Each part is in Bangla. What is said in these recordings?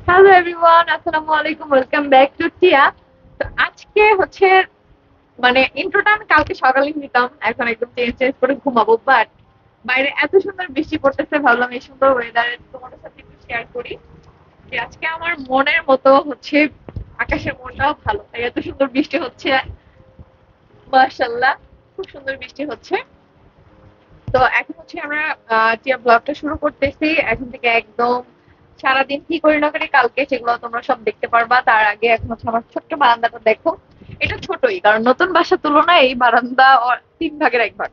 হ্যালো এভরিওয়ান, আসসালামু আলাইকুম, ওয়েলকাম ব্যাক টু টিয়া। তো আজকে হচ্ছে মানে ইন্ট্রোটা আমি কালকে সকালে দিতাম, এখন একদম চেঞ্জ চেঞ্জ করে ঘুমাবো। বাট বাইরে এত সুন্দর বৃষ্টি পড়তেছে, ভাবলাম এই সুন্দর ওয়েদারে তোমাদের সাথে একটু শেয়ার করি যে আজকে আমার মনের মতো হচ্ছে আকাশের মনটাও ভালো, তাই এত সুন্দর বৃষ্টি হচ্ছে। মাশাল্লাহ, খুব সুন্দর বৃষ্টি হচ্ছে। তো এখন হচ্ছে আমরা টিয়া ব্লগটা শুরু করতেছি এখন থেকে একদম। সারাদিন কি করি না করি কালকে সেগুলো তোমরা সব দেখতে পারবা। তার আগে এখন হচ্ছে আমার ছোট্ট বারান্দাটা দেখো। এটা ছোটই, কারণ নতুন বাসার তুলনায় এই বারান্দা তিন ভাগের এক ভাগ।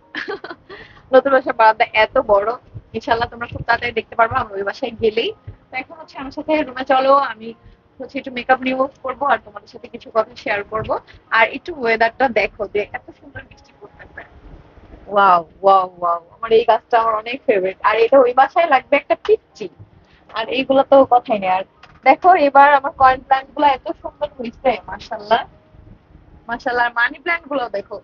নতুন বাসার বারান্দা এত বড়। ইনশাল্লাহ তোমরা খুব তাড়াতাড়ি দেখতে পারবা আমরা ওই বাসায় গেলেই। তো এখন হচ্ছে আমার সাথে রুমে চলো, আমি হচ্ছে একটু মেকআপ রিমুভ করবো আর তোমাদের সাথে কিছু কথা শেয়ার করব। আর একটু ওয়েদারটা দেখো যে এত সুন্দর বৃষ্টি পড়তেছে। ওয়াও ওয়াও ওয়াও, আমার এই গাছটা আমার অনেক ফেভারিট, আর এটা ওই বাসায় লাগবে একটা পিচ্চি। আর এইগুলো তো কথাই নেই। আর দেখো এবার আমার কয়েন প্ল্যান্ট গুলো এত সুন্দর হয়েছে, মাশাল্লাহ। মাশাল্লাহ, আর মানি প্ল্যান্ট গুলো দেখো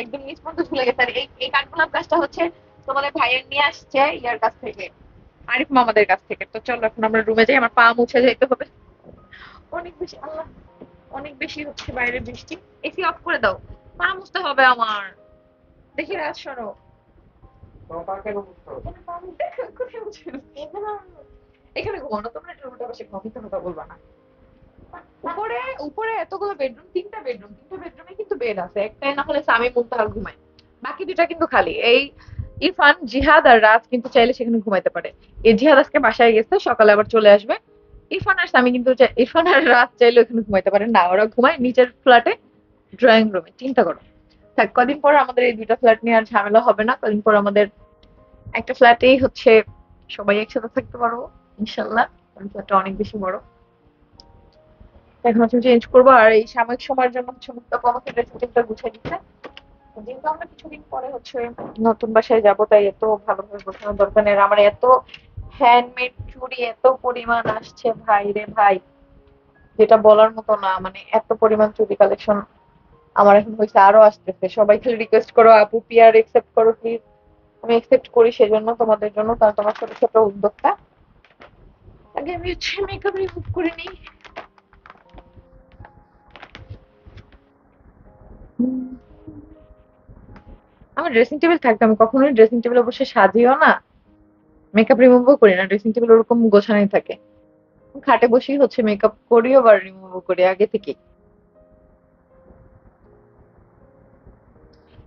একদম নিচ পর্যন্ত ঝুলে গেছে। আর এই এই কাঠগোলাপ গাছটা হচ্ছে তোমাদের ভাইয়ের নিয়ে আসছে ইয়ার কাছ থেকে, আরিফ মামাদের কাছ থেকে। তো চলো এখন আমরা রুমে যাই, আমার পা মুছে যাইতে হবে। অনেক বেশি আল্লাহ, অনেক বেশি হচ্ছে বাইরে বৃষ্টি। এসি অফ করে দাও, পা মুছতে হবে আমার। দেখি রাজ সরো। কোথায় মুছে? এখানে ঘুমানো, তোমরা একটু উল্টা পাশে ঘুমাও, মিথ্যা কথা বলবা না। উপরে উপরে এতগুলো বেডরুম, তিনটা বেডরুমে কিন্তু বেড আছে। একটাই না হলে সামি মুনতাহা ঘুমায়, বাকি দুটা কিন্তু খালি। এই ইরফান, জিহাদ আর রাজ কিন্তু চাইলে সেখানে ঘুমাইতে পারে। এই জিহাদ আজকে বাসায় গেছে, সকালে আবার চলে আসবে। ইরফান আর সামি কিন্তু ইরফান আর রাজ চাইলে ওখানে ঘুমাইতে পারে না, ওরা ঘুমায় নিচের ফ্ল্যাটে, ড্রয়িং রুমে। চিন্তা করো। থাক, কদিন পর আমাদের এই দুইটা ফ্ল্যাট নিয়ে আর ঝামেলা হবে না। কদিন পর আমাদের একটা ফ্ল্যাটেই হচ্ছে সবাই একসাথে থাকতে পারবো ইনশাল্লাহ। কারণ ফ্ল্যাটটা অনেক বেশি বড়। এখন হচ্ছে চেঞ্জ করবো, আর এই সাময়িক সময়ের জন্য হচ্ছে মুক্তা আমাকে ড্রেসিং টেবিলটা গুছিয়ে দিচ্ছে। যেহেতু আমরা কিছুদিন পরে হচ্ছে নতুন বাসায় যাবো, তাই এত ভালোভাবে গোছানোর দরকার নেই। আর আমার এত হ্যান্ডমেড চুড়ি এত পরিমাণ আসছে ভাই রে ভাই, যেটা বলার মতো না। মানে এত পরিমাণ চুড়ি কালেকশন আমার এখন হয়েছে, আরো আসতেছে। সবাই খালি রিকোয়েস্ট করো, আপু পিয়ার একসেপ্ট করো প্লিজ। আমি একসেপ্ট করি সেজন্য, তোমাদের জন্য, কারণ তোমার ছোট ছোট উদ্যোক্তা। আগে আমি হচ্ছে মেকআপ রিমুভ করে নিই। আমার ড্রেসিং টেবিল থাকতো, আমি কখনোই ড্রেসিং টেবিলে বসে সাজিও না, মেকআপ রিমুভও করি না। ড্রেসিং টেবিল ওরকম গোছানোই থাকে। খাটে বসেই হচ্ছে মেকআপ করিও বা রিমুভও করি আগে থেকে।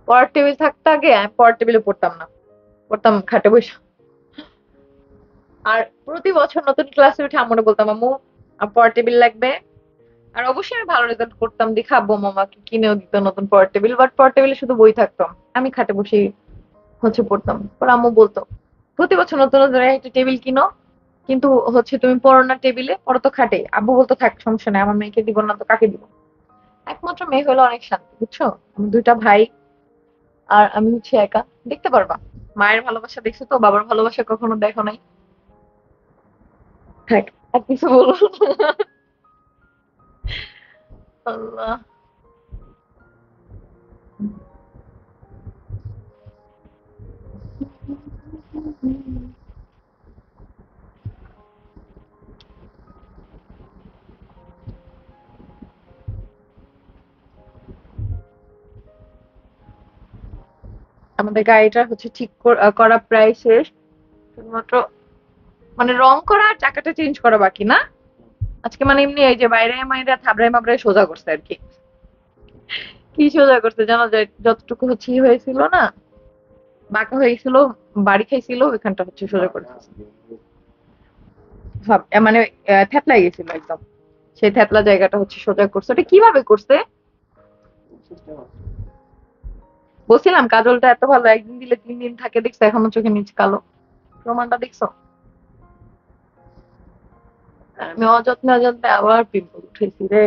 পড়ার টেবিল থাকতো আগে, আমি পড়ার টেবিলে পড়তাম না, পড়তাম খাটে বসে। আর প্রতি বছর নতুন ক্লাসে উঠে আম্মুরে বলতাম, আম্মু আমার পড়ার টেবিল লাগবে। আর অবশ্যই আমি ভালো রেজাল্ট করতাম দেখে আব্বু আম্মু আমাকে কিনেও দিত নতুন পড়ার টেবিল। বাট পড়ার টেবিলে শুধু বই থাকতো, আমি খাটে বসেই হচ্ছে পড়তাম। পর আম্মু বলতো প্রতি বছর নতুন নতুন একটা টেবিল কিনো, কিন্তু হচ্ছে তুমি পড়ো না টেবিলে, পড়ো তো খাটে। আব্বু বলতো থাক সমস্যা নেই, আমার মেয়েকে দিব না তো কাকে দিব। একমাত্র মেয়ে হলো অনেক শান্তি, বুঝছো। আমি দুইটা ভাই আর আমি হচ্ছে একা। দেখতে পারবা মায়ের ভালোবাসা দেখছো তো, বাবার ভালোবাসা কখনো দেখো নাই। থাক, আর কিছু বলবো না। আল্লাহ। আমাদের গাড়িটা হচ্ছে ঠিক করা প্রায় শেষ। শুধুমাত্র মানে রং করা আর চাকাটা চেঞ্জ করা বাকি না। আজকে মানে এমনি এই যে বাইরে মাইরা থাবড়ায় মাবড়ায় সোজা করছে আর কি। কি সোজা করছে জানো যায়, যতটুকু হচ্ছে ই হয়েছিল না, বাঁকা হয়েছিল, বাড়ি খাইছিল, ওইখানটা হচ্ছে সোজা করছে। মানে থ্যাতলাই গেছিল একদম, সেই থ্যাতলা জায়গাটা হচ্ছে সোজা করছে। ওটা কিভাবে করছে বলছিলাম, কাজলটা এত ভালো, একদিন দিলে 3 দিন থাকে, দেখছো এখনো চোখের নিচে কালো, প্রমাণটা দেখছো। আর আমি অযত্নে অযত্নে আবার পিম্পল উঠেছি রে।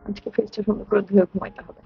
আজকে ফেসটা সুন্দর করে ধুয়ে ঘুমাইতে হবে।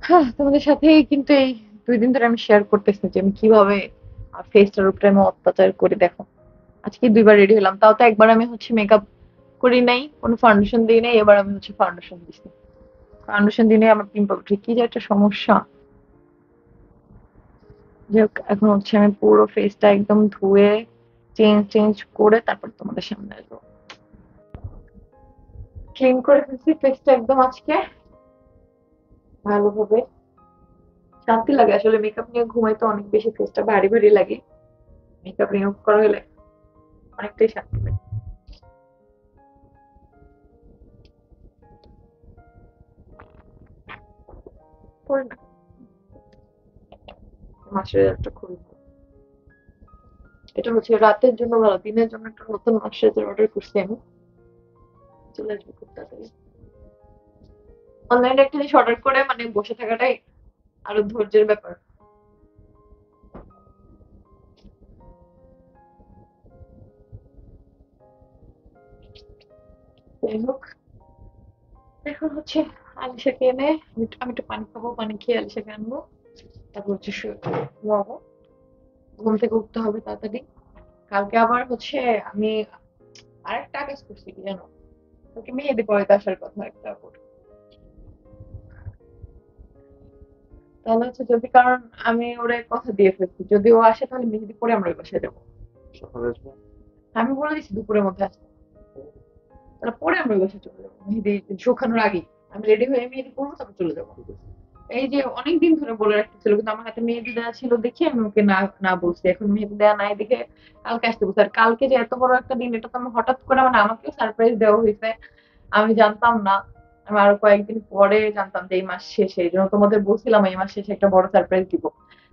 হ্যাঁ, তোমাদের সাথে কিন্তু এই 2 দিন ধরে আমি শেয়ার করতেছি যে আমি কিভাবে ফেসটার উপরে আমি অত্যাচার করি। দেখো, আজকে 2বার রেডি হলাম, তাও তো একবার আমি হচ্ছে মেকআপ করি নাই, কোনো ফাউন্ডেশন দিই নাই, এবার আমি হচ্ছে ফাউন্ডেশন দিছি। ফাউন্ডেশন দিলে আমার পিম্পল উঠে, কি যে একটা সমস্যা। যাই হোক, এখন হচ্ছে আমি পুরো ফেসটা একদম ধুয়ে চেঞ্জ চেঞ্জ করে তারপর তোমাদের সামনে আসবো। ক্লিন করে ফেলছি ফেসটা একদম আজকে ভালোভাবে। শান্তি লাগে আসলে, মেকআপ নিয়ে ঘুমাইতে অনেক বেশি ফেসটা ভারী ভারী লাগে। মেকআপ রিমুভ করা হলে অনেকটাই শান্তি লাগে। করে না, ময়শ্চারাইজারটা খুবই ভালো। এটা হচ্ছে রাতের জন্য ভালো, দিনের জন্য একটা নতুন ময়শ্চারাইজার অর্ডার করছি আমি, চলে আসবে খুব তাড়াতাড়ি। অনলাইনে একটা জিনিস অর্ডার করে মানে বসে থাকাটাই আরো ধৈর্যের ব্যাপার। যাই হোক, এখন হচ্ছে আলিশাকে এনে আমি একটু পানি খাবো, পানি খেয়ে আলিশাকে আনবো, তারপর হচ্ছে ঘুমাবো। ঘুম থেকে উঠতে হবে তাড়াতাড়ি। কালকে আবার হচ্ছে আমি আরেকটা কাজ করছি কি জানো, কালকে মেহেদি পড়াইতে আসার কথা একটা আপুর। তাহলে হচ্ছে যদি, কারণ আমি ওরে কথা দিয়ে ফেলছি, যদি ও আসে তাহলে মেহেদি পরে আমরা ওই বাসায় যাবো। সকালে আসবো, আমি বলে দিচ্ছি দুপুরের মধ্যে আসবো, তাহলে পরে আমরা ওই বাসায় চলে যাবো মেহেদি শুকানোর আগেই। আমি রেডি হয়ে মেহেদি পরবো, তারপর চলে যাবো। এই যে অনেকদিন ধরে বলে রাখতেছিল, কিন্তু আমার হাতে মেহেদি দেওয়া ছিল দেখে আমি ওকে না না বলছি, এখন মেহেদি দেওয়া নাই দেখে কালকে আসতে বলছি। আর কালকে যে এত বড় একটা দিন, এটা তো আমি হঠাৎ করে, মানে আমাকেও সারপ্রাইজ দেওয়া হয়েছে, আমি জানতাম না। আমি আরো কয়েকদিন পরে জানতাম যে এই মাস শেষে, এই জন্য তোমাদের বলছিলাম এই মাস শেষে একটা বড় সারপ্রাইজ দিব।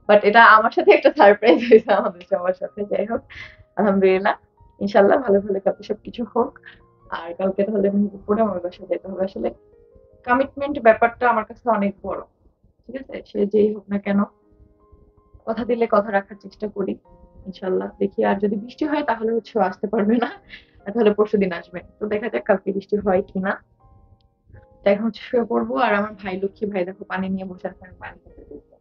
বাট এটা আমার সাথে একটা সারপ্রাইজ হয়েছে আমাদের সবার সাথে। যাই হোক, আলহামদুলিল্লাহ, ইনশাল্লাহ ভালো ভালো কাছে সবকিছু হোক। আর কালকে তাহলে মেহেদি পরে আমার বাসায় যেতে হবে। আসলে কমিটমেন্ট ব্যাপারটা আমার কাছে অনেক বড়। ঠিক আছে, সে যেই হোক না কেন, কথা দিলে কথা রাখার চেষ্টা করি। ইনশাল্লাহ দেখি, আর যদি বৃষ্টি হয় তাহলে হচ্ছে ও আসতে পারবে না, আর তাহলে পরশুদিন আসবে। তো দেখা যাক কালকে বৃষ্টি হয় কিনা। তো এখন হচ্ছে শুয়ে পড়বো, আর আমার ভাই লক্ষ্মী ভাই দেখো পানি নিয়ে বসে আছে, আমি পানি খেতে দিচ্ছি।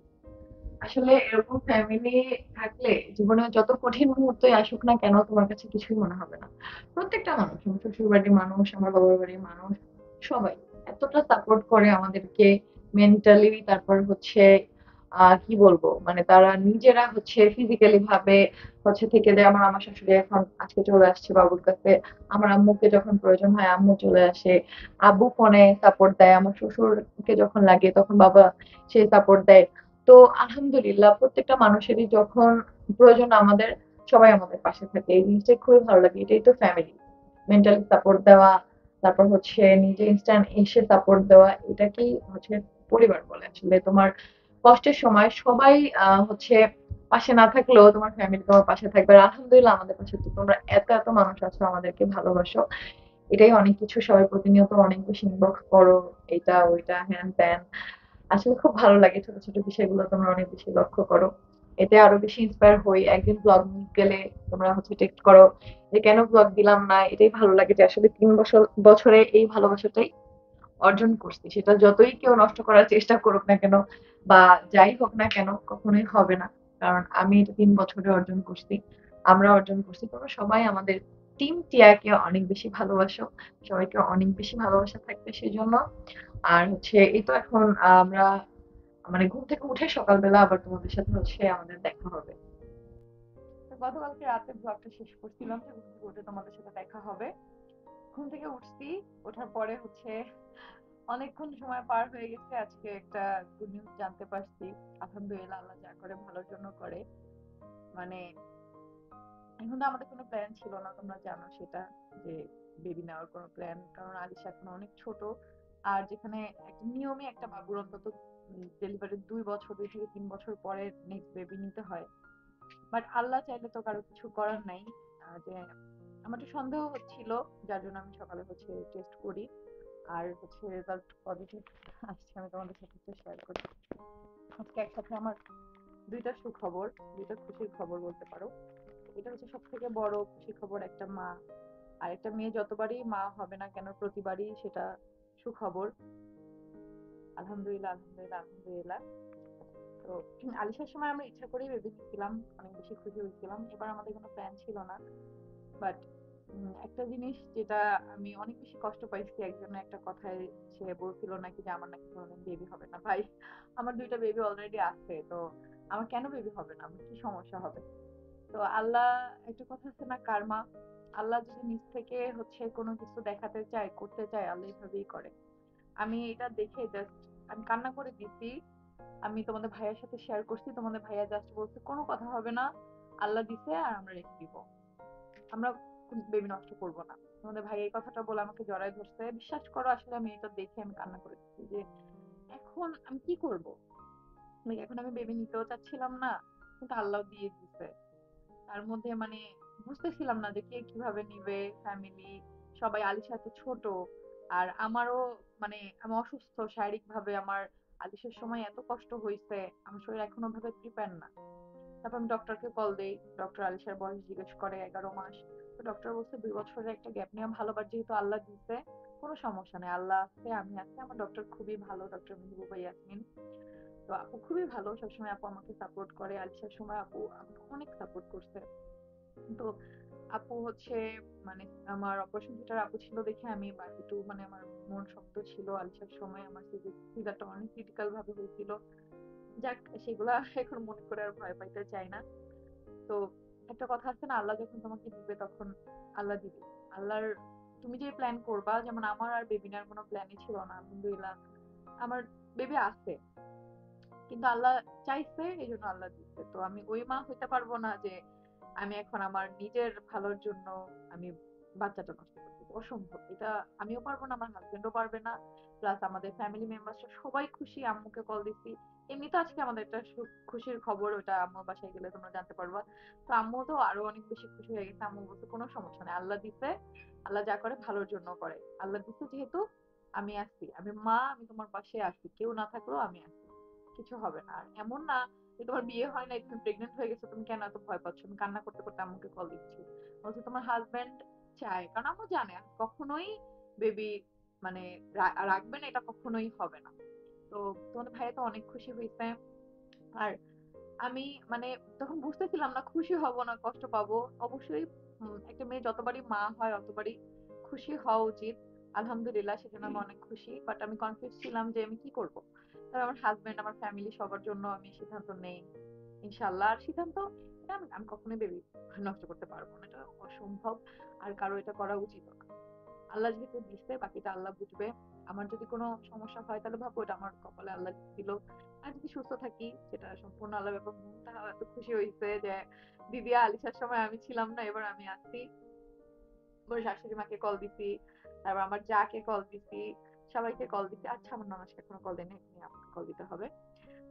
আসলে এরকম ফ্যামিলি থাকলে জীবনে যত কঠিন মুহূর্তই আসুক না কেন, তোমার কাছে কিছুই মনে হবে না। প্রত্যেকটা মানুষ, আমার শ্বশুর বাড়ির মানুষ, আমার বাবার বাড়ির মানুষ, সবাই এতটা সাপোর্ট করে আমাদেরকে মেন্টালি। তারপর হচ্ছে কি বলবো, মানে তারা নিজেরা হচ্ছে ফিজিক্যালি ভাবে হচ্ছে থেকে যায়। আমার আমার শাশুড়ি এখন আজকে চলে আসছে বাবুর কাছে। আমার আম্মুকে যখন প্রয়োজন হয় আম্মু চলে আসে। আব্বু ফোনে সাপোর্ট দেয়, আমার শ্বশুরকে যখন লাগে তখন বাবা সে সাপোর্ট দেয়। তো আলহামদুলিল্লাহ, প্রত্যেকটা মানুষেরই যখন প্রয়োজন আমাদের, সবাই আমাদের পাশে থাকে, এই জিনিসটা খুবই ভালো লাগে। এটাই তো ফ্যামিলি, মেন্টালি সাপোর্ট দেওয়া, তারপর হচ্ছে নিজে ইনস্ট্যান্ট এসে সাপোর্ট দেওয়া, এটাকেই হচ্ছে পরিবার বলে। আসলে তোমার কষ্টের সময় সবাই হচ্ছে পাশে না থাকলেও তোমার ফ্যামিলি তোমার পাশে থাকবে। আর আলহামদুলিল্লাহ আমাদের পাশে তো তোমরা এত এত মানুষ আছো, আমাদেরকে ভালোবাসো, এটাই অনেক কিছু। সবাই প্রতিনিয়ত অনেক বেশি ইনবক্স করো, এটা ওইটা হ্যান ত্যান। আসলে খুব ভালো লাগে, ছোট ছোট বিষয়গুলো তোমরা অনেক বেশি লক্ষ্য করো, এতে আরো বেশি ইন্সপায়ার হই। একদিন ব্লগ মিস গেলে তোমরা হচ্ছে টেক্সট করো যে কেন ব্লগ দিলাম না, এটাই ভালো লাগে যে আসলে 3 বছরে এই ভালোবাসাটাই অর্জন করছি। সেটা যতই কেউ নষ্ট করার চেষ্টা করুক না কেন বা যাই হোক না কেন, কখনোই হবে না। কারণ আমি এটা 3 বছরে অর্জন করছি, আমরা অর্জন করছি। তোমরা সবাই আমাদের টিম টিয়াকে অনেক বেশি ভালোবাসো, সবাইকে অনেক বেশি ভালোবাসা থাকবে সেজন্য। আর হচ্ছে এই তো এখন আমরা মানে ঘুম থেকে উঠে সকালবেলা আবার তোমাদের সাথে হচ্ছে আমাদের দেখা হবে। তো গতকালকে রাতে ব্লগটা শেষ করছিলাম যে ঘুম থেকে উঠে তোমাদের সাথে দেখা হবে। ঘুম থেকে উঠছি, ওঠার পরে হচ্ছে অনেকক্ষণ সময় পার হয়ে গেছে, আজকে একটা গুড নিউজ জানতে পারছি। আলহামদুলিল্লাহ, আল্লাহ যা করে ভালোর জন্য করে। মানে এখন তো আমাদের কোনো প্ল্যান ছিল না, তোমরা জানো সেটা, যে বেবি নেওয়ার কোনো প্ল্যান, কারণ আলিশা এখন অনেক ছোট। আর যেখানে একটা নিয়মে একটা বাবুর অন্তত ডেলিভারির 2 বছর, 2 থেকে 3 বছর পরে নেক্সট বেবি নিতে হয়। বাট আল্লাহ চাইলে তো কারো কিছু করার নাই। যে আমার একটু সন্দেহ হচ্ছিল, যার জন্য আমি সকালে হচ্ছে টেস্ট করি, আর হচ্ছে রেজাল্ট পজিটিভ আসছে। আমি তোমাদের সাথে একটু শেয়ার করি। আজকে একসাথে আমার 2টা সুখবর, 2টা খুশির খবর বলতে পারো। এটা হচ্ছে সব থেকে বড় খুশির খবর। একটা মা আর একটা মেয়ে যতবারই মা হবে না কেন, প্রতিবারই সেটা সুখবর। আলহামদুলিল্লাহ, আলহামদুলিল্লাহ, আলহামদুলিল্লাহ। তো আলিশার সময় আমরা ইচ্ছা করেই বেবি নিয়েছিলাম, অনেক বেশি খুশি হয়েছিলাম। এবার আমাদের কোনো প্ল্যান ছিল না, বাট একটা জিনিস যেটা আমি অনেক বেশি কষ্ট পাইছি, একজনের একটা কথায় সে বলছিল নাকি যে আমার নাকি কোনোদিন বেবি হবে না। ভাই, আমার 2টা বেবি অলরেডি আছে, তো আমার কেন বেবি হবে না? আমার কি সমস্যা হবে? তো আল্লাহ, একটা কথা আছে না, কার্মা। আল্লাহ যদি নিজ থেকে হচ্ছে কোনো কিছু দেখাতে চায়, করতে চায়, আল্লাহ এইভাবেই করে। আমি এটা দেখে জাস্ট আমি কান্না করে দিছি। আমি তোমাদের ভাইয়ার সাথে শেয়ার করছি, তোমাদের ভাইয়া জাস্ট বলছে কোনো কথা হবে না, আল্লাহ দিছে আর আমরা রেখে দিব, আমরা বেবি নষ্ট করব না। তোমাদের ভাই এই কথাটা বলে আমাকে জড়ায় ধরছে। বিশ্বাস করো, আসলে আমি এটা দেখে আমি কান্না করে দিচ্ছি যে এখন আমি কি করব। এখন আমি বেবি নিতেও চাচ্ছিলাম না, কিন্তু আল্লাহ দিয়ে দিছে। তার মধ্যে মানে বুঝতেছিলাম না যে কে কিভাবে নিবে, ফ্যামিলি সবাই। আলিশা এত ছোট, আর আমারও মানে আমি অসুস্থ শারীরিক ভাবে। আমার আলিশার সময় এত কষ্ট হয়েছে, আমার শরীর এখনো ভাবে প্রিপেয়ার না। তারপর আমি ডক্টরকে কল দেই, ডক্টর আলিশার বয়স জিজ্ঞেস করে 11 মাস। তো ডক্টর বলছে 2 বছরের একটা গ্যাপ নেওয়া ভালো, বাট যেহেতু আল্লাহ দিছে কোনো সমস্যা নেই, আল্লাহ আছে, আমি আছি। আমার ডক্টর খুবই ভালো, ডক্টর মেহবুবা ইয়াসমিন। তো আপু খুবই ভালো, সবসময় আপু আমাকে সাপোর্ট করে। আলিশার সময় আপু আমাকে অনেক সাপোর্ট করছে। তো আপু হচ্ছে মানে আমার অপারেশন থিয়েটার আপু ছিল দেখে আমি একটু মানে আমার মন শক্ত ছিল। আলিশার সময় আমার সিজারটা অনেক ক্রিটিক্যাল ভাবে হয়েছিল। যাক, সেগুলা এখন মনে করে আর ভয় পাইতে চাই না। তো একটা কথা আছে না, আল্লাহ যখন তোমাকে দিবে তখন আল্লাহ দিবে। আল্লাহর তুমি যে প্ল্যান করবা, যেমন আমার আর বেবি নেওয়ার কোনো প্ল্যানই ছিল না, আলহামদুলিল্লাহ আমার বেবি আছে, কিন্তু আল্লাহ চাইছে এই জন্য আল্লাহ দিচ্ছে। তো আমি ওই মা হইতে পারবো না যে আমি এখন আমার নিজের ভালোর জন্য আমি বাচ্চাটা নষ্ট করতে, অসম্ভব। এটা আমিও পারবো না, আমার হাজবেন্ডও পারবে না। প্লাস আমাদের ফ্যামিলি মেম্বারসরা সবাই খুশি। আম্মুকে কল দিছি, এমনি তো আজকে আমাদের একটা খুশির খবর, ওটা আম্মুর বাসায় গেলে তোমরা জানতে পারবা। তো আম্মু তো আরো অনেক বেশি খুশি হয়ে গেছে। আম্মু বলছে কোনো সমস্যা নেই, আল্লাহ দিছে, আল্লাহ যা করে ভালোর জন্য করে। আল্লাহ দিছে যেহেতু আমি আছি, আমি মা, আমি তোমার পাশে আছি, কেউ না থাকলেও আমি আছি, কিছু হবে না। আর এমন না যে তোমার বিয়ে হয় নাই, তুমি প্রেগনেন্ট হয়ে গেছো, তুমি কেন এত ভয় পাচ্ছ? আমি কান্না করতে করতে আম্মুকে কল দিচ্ছি, বলছে তোমার হাজবেন্ড চায়, কারণ আম্মু জানে আমি কখনোই বেবি মানে রাখবে না, এটা কখনোই হবে না। তো তোমাদের ভাইয়া তো অনেক খুশি হয়েছে। আর আমি মানে তখন বুঝতেছিলাম না খুশি হব না কষ্ট পাবো। অবশ্যই একটা মেয়ে যতবারই মা হয় অতবারই খুশি হওয়া উচিত। আলহামদুলিল্লাহ, সেজন্য আমি অনেক খুশি, বাট আমি কনফিউজ ছিলাম যে আমি কি করব। তবে আমার হাজবেন্ড, আমার ফ্যামিলি সবার জন্য আমি সিদ্ধান্ত নেই ইনশাল্লাহ। আর সিদ্ধান্ত এটা আমি কখনোই বেবি নষ্ট করতে পারবো না, এটা অসম্ভব। আর কারো এটা করা উচিত না। আল্লাহ যেহেতু দিচ্ছে, বাকিটা আল্লাহ বুঝবে। আমার যদি কোনো সমস্যা হয় তাহলে ভাববো এটা আমার কপালে আল্লাহ দিল। আর যদি সুস্থ থাকি সেটা সম্পূর্ণ আল্লাহর ব্যাপার। মনটা এত খুশি হয়েছে যে দিদি আলিশার সময় আমি ছিলাম না, এবার আমি আছি। আমার শাশুড়ি মাকে কল দিছি, তারপর আমার যাকে কল দিছি, সবাইকে কল দিছি। আচ্ছা, আমার ননাসকে এখনো কল দেয়নি, এখনই আমাকে কল দিতে হবে।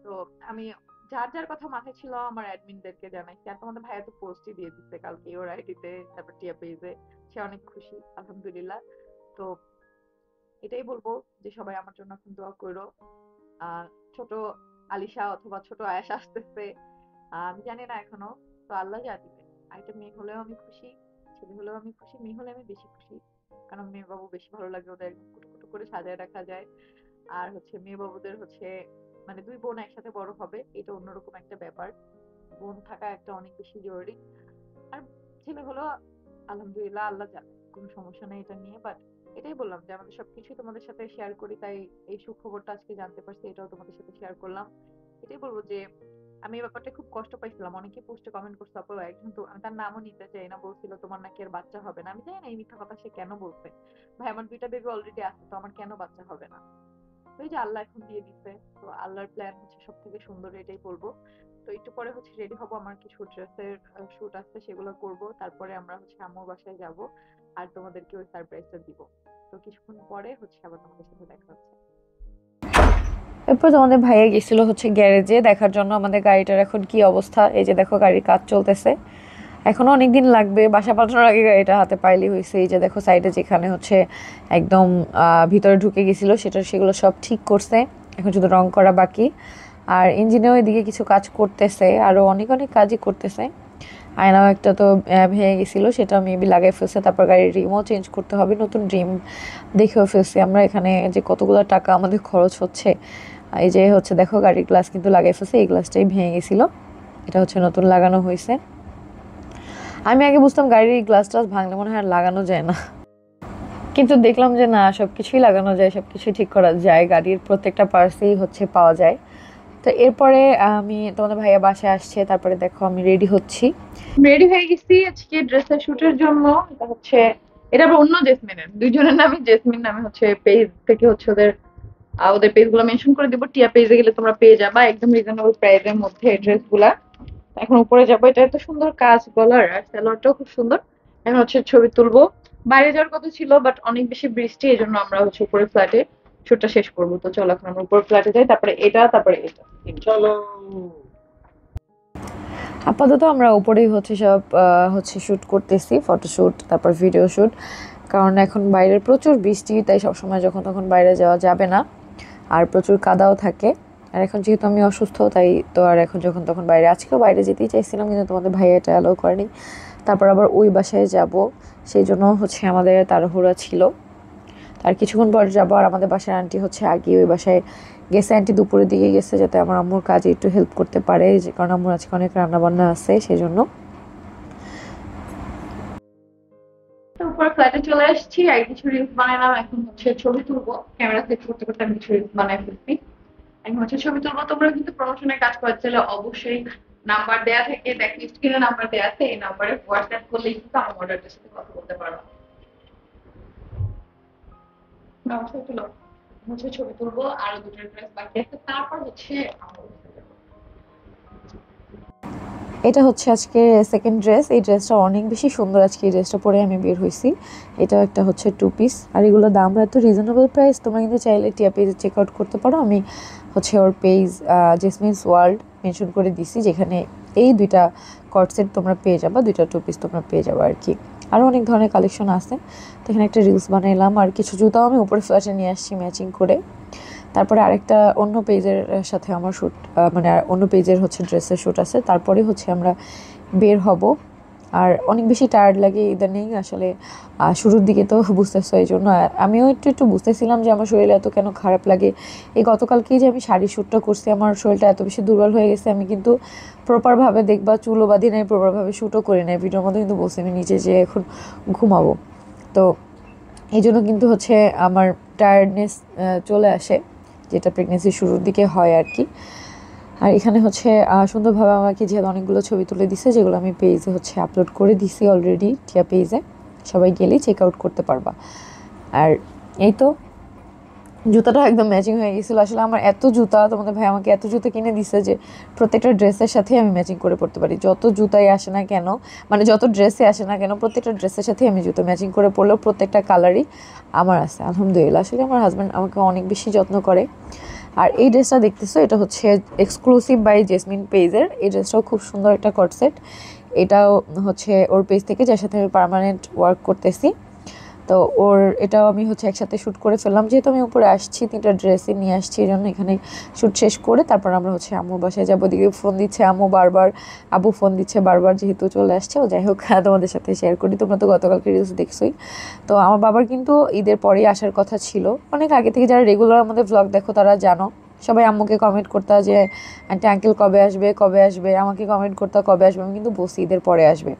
তো আমি যার যার কথা মাথায় ছিল আমার অ্যাডমিনদেরকে জানাইছি। আর তোমাদের ভাইয়া তো পোস্টই দিয়ে দিচ্ছে কালকে ওর আইডিতে, তারপর টিয়া পেজে। সে অনেক খুশি, আলহামদুলিল্লাহ। তো এটাই বলবো যে সবাই আমার জন্য এখন দোয়া করো। আহ ছোট আলিশা অথবা ছোট আয়াস আসতেছে, আমি জানি না এখনো। তো আল্লাহ যা দিবে। আর একটা মেয়ে হলেও আমি খুশি, ছেলে হলেও আমি খুশি, মেয়ে হলে আমি বেশি খুশি। কারণ মেয়ে বাবু বেশি ভালো লাগে, ওদের একদম কুটু কুটু করে সাজায় রাখা যায়। আর হচ্ছে মেয়ে বাবুদের হচ্ছে মানে 2 বোন একসাথে বড় হবে, এটা অন্যরকম একটা ব্যাপার। বোন থাকা একটা অনেক বেশি জরুরি। আর ছেলে হলো আলহামদুলিল্লাহ, আল্লাহ জানে, কোনো সমস্যা নেই এটা নিয়ে। বাট এটাই বললাম যে আমাদের সবকিছুই তোমাদের সাথে শেয়ার করি, তাই এই সুখবরটা আজকে জানতে পারছি, এটাও তোমাদের সাথে শেয়ার করলাম। এটাই বলবো যে আমি এই ব্যাপারটা খুব কষ্ট পাইছিলাম। অনেকে পোস্টে কমেন্ট করছে, আপু একজন তো আমি তার নামও নিতে চাই না, বলছিল তোমার নাকি আর বাচ্চা হবে না। আমি জানি না এই মিথ্যা কথা সে কেন বলছে। ভাই, আমার 2টা বেবি অলরেডি আছে, তো আমার কেন বাচ্চা হবে না? তো এই যে আল্লাহ এখন দিয়ে দিছে, তো আল্লাহর প্ল্যান হচ্ছে সব থেকে সুন্দর, এটাই বলবো। তো একটু পরে হচ্ছে রেডি হবো, আমার কিছু ড্রেসের শুট আছে, সেগুলো করব। তারপরে আমরা হচ্ছে আম্মুর বাসায় যাব, আর তোমাদেরকে ওই সারপ্রাইজটা দিব। তো কিছুক্ষণ পরে হচ্ছে আবার তোমাদের সাথে দেখা হচ্ছে। এরপর তোমাদের ভাইয়া গেছিল হচ্ছে গ্যারেজে দেখার জন্য আমাদের গাড়িটার এখন কি অবস্থা। এই যে দেখো গাড়ির কাজ চলতেছে, এখনো অনেক দিন লাগবে। বাসা পাঠানোর আগে গাড়িটা হাতে পাইলেই হয়েছে। এই যে দেখো সাইডে যেখানে হচ্ছে একদম ভিতরে ঢুকে গেছিল সেগুলো সব ঠিক করছে, এখন শুধু রং করা বাকি। আর ইঞ্জিনেও এদিকে কিছু কাজ করতেছে, আরও অনেক অনেক কাজই করতেছে। আয়নাও একটা তো ভেঙে গেছিলো, সেটা মেবি লাগাই ফেলছে। তারপর গাড়ির রিমও চেঞ্জ করতে হবে, নতুন রিম দেখেও ফেলছি আমরা। এখানে যে কতগুলো টাকা আমাদের খরচ হচ্ছে। এই যে হচ্ছে দেখো গাড়ির গ্লাস কিন্তু লাগাই ফেলছে, এই গ্লাসটাই ভেঙে গেছিলো, এটা হচ্ছে নতুন লাগানো হয়েছে। আমি আগে বুঝতাম গাড়ির এই গ্লাস টাস ভাঙলে মনে হয় আর লাগানো যায় না, কিন্তু দেখলাম যে না, সবকিছুই লাগানো যায়, সবকিছুই ঠিক করা যায়, গাড়ির প্রত্যেকটা পার্টসই হচ্ছে পাওয়া যায়। তো এরপরে আমি, তোমাদের ভাইয়া বাসায় আসছে, তারপরে দেখো আমি রেডি হচ্ছি। রেডি হয়ে গেছি আজকে ড্রেসের শুটের জন্য। এটা হচ্ছে, এটা আবার অন্য জেসমিনের, দুইজনের নামে জেসমিন নামে হচ্ছে পেজ থেকে হচ্ছে ওদের পেজ গুলো মেনশন করে দিব। টিয়া পেজে গেলে তোমরা পেয়ে যাবা একদম রিজনেবল প্রাইসের মধ্যে ড্রেস গুলা। এখন উপরে যাবো, এটা এত সুন্দর কাজ গলার, আর সালোয়ারটাও খুব সুন্দর। এখন হচ্ছে ছবি তুলবো। বাইরে যাওয়ার কথা ছিল বাট অনেক বেশি বৃষ্টি, এই জন্য আমরা হচ্ছে উপরে ফ্ল্যাটে শুটটা শেষ করবো। তো চলো এখন আমরা উপরে ফ্ল্যাটে যাই, তারপরে এটা, তারপরে এটা। চলো। আপাতত আমরা উপরেই হচ্ছে সব হচ্ছে শ্যুট করতেছি, ফটোশ্যুট তারপর ভিডিও শ্যুট, কারণ এখন বাইরের প্রচুর বৃষ্টি, তাই সবসময় যখন তখন বাইরে যাওয়া যাবে না, আর প্রচুর কাদাও থাকে। আর এখন যেহেতু আমি অসুস্থ, তাই তো আর এখন যখন তখন বাইরে, আজকেও বাইরে যেতেই চাইছিলাম কিন্তু তোমাদের ভাইয়া এটা অ্যালাউ করেনি। তারপর আবার ওই বাসায় যাব, সেই জন্য হচ্ছে আমাদের তাড়াহুড়া ছিল। আর কিছুক্ষণ পর যাবো, আর আমাদের বাসার আন্টি হচ্ছে আগে ওই বাসায় গেছে, আন্টি দুপুরের দিকে গেছে যাতে আমার আম্মুর কাজে একটু হেল্প করতে পারে, যে কারণ আম্মুর আজকে অনেক রান্না বান্না আছে সেই জন্য। তো উপরে ফ্ল্যাটে চলে আসছি, আর কিছু রিলস বানালাম। এখন হচ্ছে ছবি তুলবো, ক্যামেরা সেট করতে করতে আমি কিছু রিলস বানাই ফেলছি। এখন হচ্ছে ছবি তুলবো। তোমরা কিন্তু প্রমোশনের কাজ করতে চাইলে অবশ্যই নাম্বার দেয়া থেকে, দেখো স্ক্রিনে নাম্বার দেয়া আছে, এই নাম্বারে হোয়াটসঅ্যাপ করলেই কিন্তু আমার মডারেটের সাথে কথা বলতে পারো। নাও ছবি তুলো। হচ্ছে ছবি তুলবো, আরো দুটো ড্রেস বাকি আছে, তারপর হচ্ছে আমার বাসায় যাবো। এটা হচ্ছে আজকে সেকেন্ড ড্রেস, এই ড্রেসটা অনেক বেশি সুন্দর, আজকে এই ড্রেসটা পরে আমি বের হয়েছি। এটাও একটা হচ্ছে 2 পিস, আর এগুলো দাম এত রিজনেবল প্রাইস, তোমরা কিন্তু চাইলে টিয়া পেজে চেক আউট করতে পারো। আমি হচ্ছে ওর পেজ জেসমিনস ওয়ার্ল্ড মেনশন করে দিছি, যেখানে এই দুইটা কট সেট তোমরা পেয়ে যাবা, দুইটা 2 পিস তোমরা পেয়ে যাবা আর কি। আরও অনেক ধরনের কালেকশন আছে। তো এখানে একটা রিলস বানাইলাম, আর কিছু জুতাও আমি উপরে ফ্ল্যাটে নিয়ে আসছি ম্যাচিং করে। তারপরে আরেকটা অন্য পেজের সাথে আমার শ্যুট, মানে অন্য পেজের হচ্ছে ড্রেসের শ্যুট আছে, তারপরে হচ্ছে আমরা বের হব। আর অনেক বেশি টায়ার্ড লাগে ইদানিং আসলে, শুরুর দিকে তো বুঝতেছো, এই জন্য আমিও একটু একটু বুঝতেছিলাম যে আমার শরীরে এত কেন খারাপ লাগে। এই গতকালকেই যে আমি শাড়ি শ্যুটটা করছি, আমার শরীরটা এত বেশি দুর্বল হয়ে গেছে, আমি কিন্তু প্রপারভাবে দেখবা চুলও বাঁধি নাই, প্রপারভাবে শ্যুটও করি নাই, ভিডিওর মধ্যে কিন্তু বলছি আমি নিচে যে এখন ঘুমাবো। তো এই জন্য কিন্তু হচ্ছে আমার টায়ার্ডনেস চলে আসে, যেটা প্রেগনেন্সির শুরুর দিকে হয় আর কি। আর এখানে হচ্ছে সুন্দরভাবে আমাকে যেহেতু অনেকগুলো ছবি তুলে দিছে, যেগুলো আমি পেজে হচ্ছে আপলোড করে দিছি অলরেডি, টিয়া পেজে সবাই গেলেই চেক আউট করতে পারবা। আর এই তো জুতাটা একদম ম্যাচিং হয়ে গেছিলো। আসলে আমার এত জুতা, তোমাদের ভাই আমাকে এত জুতা কিনে দিছে যে প্রত্যেকটা ড্রেসের সাথে আমি ম্যাচিং করে পড়তে পারি, যত জুতাই আসে না কেন, মানে যত ড্রেসে আসে না কেন, প্রত্যেকটা ড্রেসের সাথে আমি জুতো ম্যাচিং করে পরলেও প্রত্যেকটা কালারই আমার আছে আলহামদুলিল্লাহ। আসলে আমার হাজব্যান্ড আমাকে অনেক বেশি যত্ন করে। আর এই ড্রেসটা দেখতেছো, এটা হচ্ছে এক্সক্লুসিভ বাই জেসমিন পেজের, এই ড্রেসটাও খুব সুন্দর একটা কট সেট। এটাও হচ্ছে ওর পেজ থেকে, যার সাথে আমি পার্মানেন্ট ওয়ার্ক করতেছি। তো ওর এটাও আমি হচ্ছে একসাথে শ্যুট করে ফেললাম, যেহেতু আমি উপরে আসছি 3টা ড্রেসই নিয়ে আসছি, এই জন্য এখানে শ্যুট শেষ করে তারপর আমরা হচ্ছে আম্মুর বাসায় যাবো। দিকে ফোন দিচ্ছে আম্মু বারবার, আব্বু ফোন দিচ্ছে বারবার, যেহেতু চলে আসছে। ও যাই হোক, তোমাদের সাথে শেয়ার করি, তোমরা তো গতকালকে রিলস দেখছোই। তো আমার বাবার কিন্তু ঈদের পরেই আসার কথা ছিল, অনেক আগে থেকে, যারা রেগুলার আমাদের ভ্লগ দেখো তারা জানো। সবাই আম্মুকে কমেন্ট করতে যে আন্টি আঙ্কেল কবে আসবে কবে আসবে, আমাকে কমেন্ট করতে কবে আসবে, আমি কিন্তু বসি ঈদের পরে আসবে।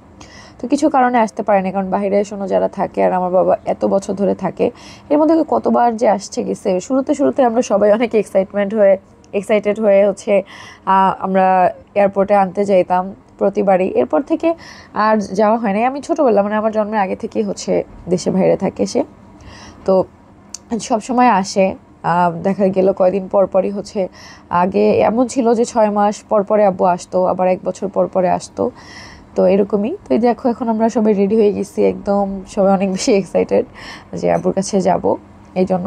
তো কিছু কারণে আসতে পারে না, কারণ বাইরে শোনো যারা থাকে, আর আমার বাবা এত বছর ধরে থাকে, এর মধ্যে কতবার যে আসছে গেছে। শুরুতে শুরুতে আমরা সবাই অনেক এক্সাইটেড হয়ে হচ্ছে আমরা এয়ারপোর্টে আনতে যাইতাম প্রতিবারই, এরপর থেকে আর যাওয়া হয় না। আমি ছোটোবেলা, মানে আমার জন্মের আগে থেকেই হচ্ছে দেশে বাইরে থাকে সে, তো সব সময় আসে। দেখা গেল কয়দিন পর পরই হচ্ছে, আগে এমন ছিল যে 6 মাস পর পরে আব্বু আসতো, আবার 1 বছর পর পরে আসতো। তো এরকমই। তো এই দেখো এখন আমরা সবাই রেডি হয়ে গেছি, একদম সবাই অনেক বেশি এক্সাইটেড যে আব্বুর কাছে যাব। এই জন্য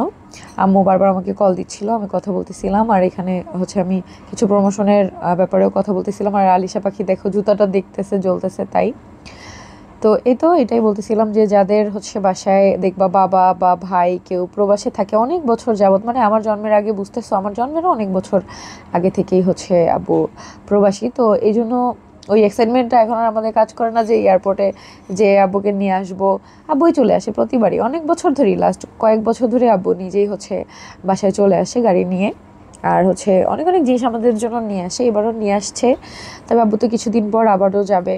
আম্মু বারবার আমাকে কল দিচ্ছিল, আমি কথা বলতেছিলাম, আর এখানে হচ্ছে আমি কিছু প্রমোশনের ব্যাপারেও কথা বলতেছিলাম। আর আলিশা পাখি দেখো জুতাটা দেখতেছে জ্বলতেছে, তাই তো এই তো এটাই বলতেছিলাম যে যাদের হচ্ছে বাসায় দেখবা বাবা বা ভাই কেউ প্রবাসে থাকে অনেক বছর যাবত, মানে আমার জন্মের আগে, বুঝতেছো আমার জন্মেরও অনেক বছর আগে থেকেই হচ্ছে আব্বু প্রবাসী, তো এই জন্য ওই এক্সাইটমেন্টটা এখন আর আমাদের কাজ করে না যে এয়ারপোর্টে যে আব্বুকে নিয়ে আসবো। আব্বুই চলে আসে প্রতিবারই, অনেক বছর ধরেই, লাস্ট কয়েক বছর ধরে আব্বু নিজেই হচ্ছে বাসায় চলে আসে গাড়ি নিয়ে। আর হচ্ছে অনেক অনেক জিনিস আমাদের জন্য নিয়ে আসে, এবারও নিয়ে আসছে। তবে আব্বু তো কিছুদিন পর আবারও যাবে।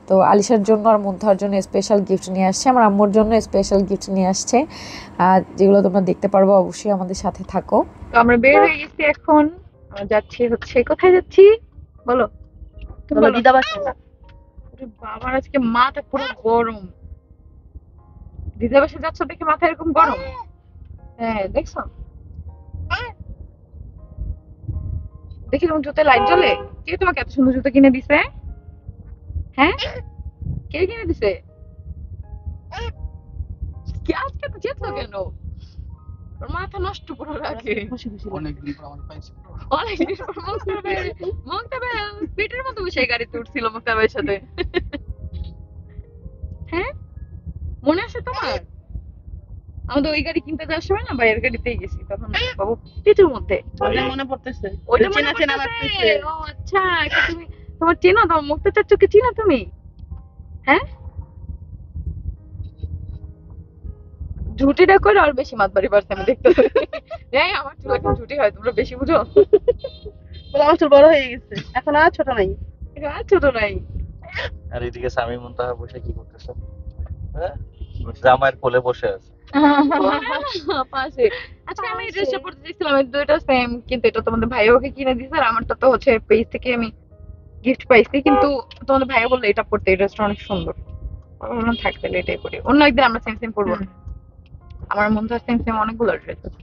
তো আলিশার জন্য আর মুন্তাহার জন্য স্পেশাল গিফট নিয়ে আসছে, আমার আম্মুর জন্য স্পেশাল গিফট নিয়ে আসছে, যেগুলো তোমরা দেখতে পারবো। অবশ্যই আমাদের সাথে থাকো। তো আমরা বের হয়ে গেছি এখন। আমরা যাচ্ছি হচ্ছে, কোথায় যাচ্ছি বলো, তুমি বলো। দিদা বাসা। ওরে বাবার আজকে মাথা পুরো গরম। দিদা বাসা যাচ্ছ দেখে মাথা এরকম গরম? হ্যাঁ দেখছো, দেখি তোমার জুতো লাইট জ্বলে। কে তোমাকে এত সুন্দর জুতো কিনে দিছে? হ্যাঁ, কে কিনে দিছে? কে আজকে তো চেতলো কেন? ওর মাথা নষ্ট করে রাখে। খুশি খুশি অনেকদিন পর আমার পাইছি। অনেকদিন পর মুক্তাবে পিটের মতো বসে গাড়িতে উঠছিল মুক্তাবের সাথে। হ্যাঁ, মনে আছে তোমার? আমাদের ওই গাড়ি কিনতে যাওয়ার সময় না ভাইয়ের গাড়িতেই গেছি, তখন বাবু পিঠের মধ্যে। ওটা মনে পড়তেছে, ওইটা মনে চেনা চেনা পড়তেছে? লাগতেছে। ও আচ্ছা, এটা তুমি তোমার চেনো, তোমার মুক্তা চাচুকে চিনো তুমি? হ্যাঁ, ঝুটিটা করে আর বেশি মাতবাড়ি পারছে আমি দেখতে পাই। এই আমার চুল এখন ঝুটি হয়, তোমরা বেশি বুঝো। বলে আমার চুল বড় হয়ে গেছে, এখন আর ছোট নাই। এটা আর ছোট নাই। আর এদিকে স্বামী মুনতাহা বসে কি করতেছে? হ্যাঁ, জামাইয়ের কোলে বসে আছে। পাশে। আজকে আমি এই ড্রেসটা পরতে চাইছিলাম, এই দুইটা সেম, কিন্তু এটা তোমাদের ভাই ওকে কিনে দিয়েছে, আর আমারটা তো হচ্ছে পেজ থেকে আমি গিফট পাইছি। কিন্তু তোমাদের ভাই বললো এটা পরতে, এই ড্রেসটা অনেক সুন্দর। বললাম থাক তাহলে এটাই পরি, অন্য একদিন আমরা সেম সেম পরবো। আমার মন তো সেম সেম অনেকগুলো ড্রেস আছে।